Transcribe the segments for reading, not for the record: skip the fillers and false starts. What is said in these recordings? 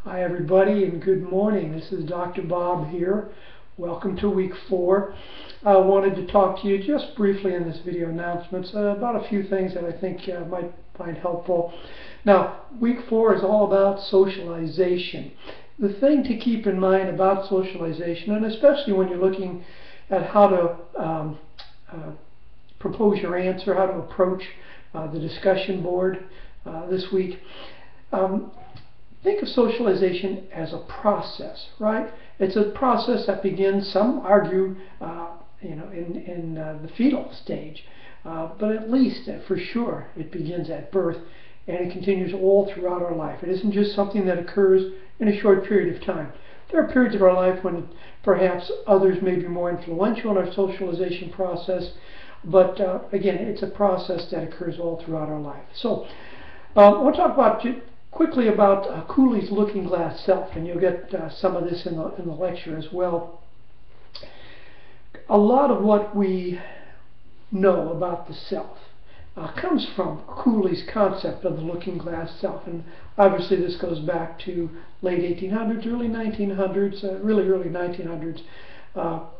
Hi everybody and good morning. This is Dr. Bob here. Welcome to week 4. I wanted to talk to you just briefly in this video announcements about a few things that I think you might find helpful. Now, week 4 is all about socialization. The thing to keep in mind about socialization, and especially when you're looking at how to propose your answer, how to approach the discussion board this week, think of socialization as a process, right? It's a process that begins, some argue, in the fetal stage, but at least, for sure, it begins at birth and it continues all throughout our life. It isn't just something that occurs in a short period of time. There are periods of our life when perhaps others may be more influential in our socialization process, but again, it's a process that occurs all throughout our life. So, I want to talk quickly about Cooley's looking glass self, and you'll get some of this in the lecture as well. A lot of what we know about the self comes from Cooley's concept of the looking glass self, and obviously this goes back to late 1800s, early 1900s, really early 1900s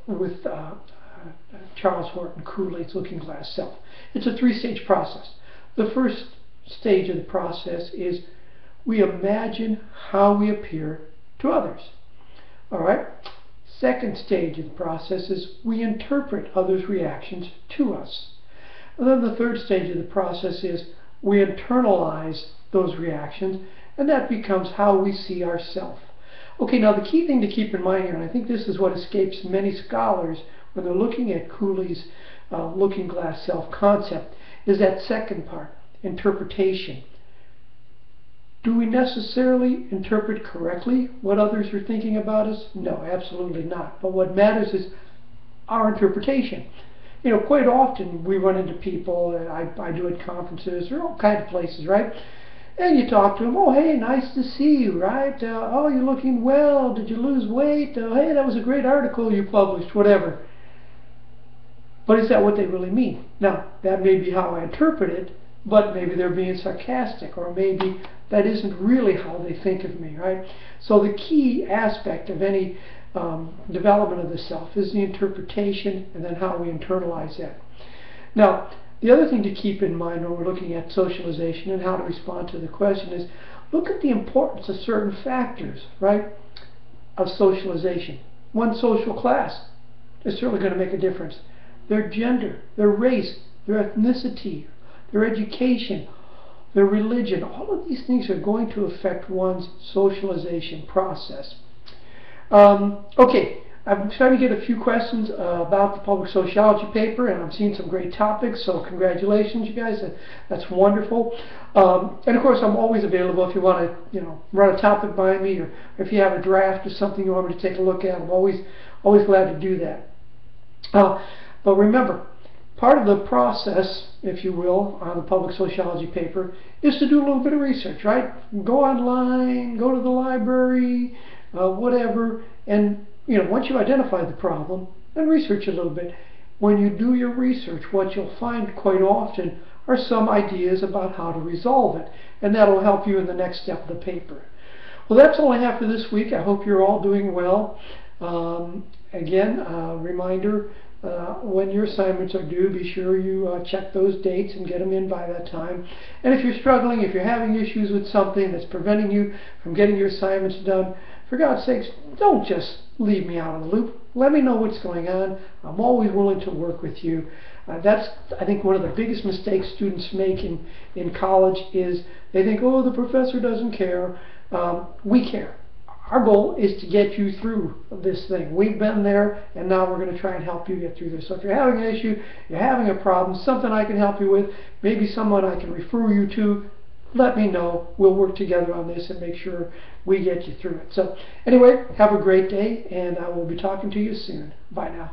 with Charles Horton Cooley's looking glass self. It's a 3-stage process. The first stage of the process is we imagine how we appear to others. All right. Second stage of the process is we interpret others' reactions to us. And then the third stage of the process is we internalize those reactions, and that becomes how we see ourselves. Okay, now the key thing to keep in mind here, and I think this is what escapes many scholars when they're looking at Cooley's looking glass self concept, is that second part, interpretation. Do we necessarily interpret correctly what others are thinking about us? No, absolutely not. But what matters is our interpretation. You know, quite often we run into people, and I do at conferences or all kinds of places, right? And you talk to them, oh, hey, nice to see you, right? Oh, you're looking well. Did you lose weight? Hey, that was a great article you published, whatever. But is that what they really mean? Now, that may be how I interpret it, but maybe they're being sarcastic, or maybe that isn't really how they think of me, right? So the key aspect of any development of the self is the interpretation and then how we internalize that. Now, the other thing to keep in mind when we're looking at socialization and how to respond to the question is look at the importance of certain factors, right, of socialization. One, social class is certainly going to make a difference. Their gender, their race, their ethnicity, their education, their religion, all of these things are going to affect one's socialization process. Okay, I'm starting to get a few questions about the public sociology paper, and I'm seeing some great topics, so congratulations, you guys. That's wonderful. And of course, I'm always available if you want to, run a topic by me, or if you have a draft or something you want me to take a look at. I'm always glad to do that. But remember, part of the process, if you will, on the public sociology paper is to do a little bit of research, right? Go online, go to the library, whatever, and once you identify the problem, then research a little bit. When you do your research, what you'll find quite often are some ideas about how to resolve it, and that'll help you in the next step of the paper. Well, that's all I have for this week. I hope you're all doing well. Again, reminder, when your assignments are due, be sure you check those dates and get them in by that time. And if you're struggling, if you're having issues with something that's preventing you from getting your assignments done, for God's sakes, don't just leave me out of the loop. Let me know what's going on. I'm always willing to work with you. That's, I think, one of the biggest mistakes students make in college is they think, oh, the professor doesn't care. We care. Our goal is to get you through this thing. We've been there, and now we're going to try and help you get through this. So if you're having an issue, you're having a problem, something I can help you with, maybe someone I can refer you to, let me know. We'll work together on this and make sure we get you through it. So anyway, have a great day, and I will be talking to you soon. Bye now.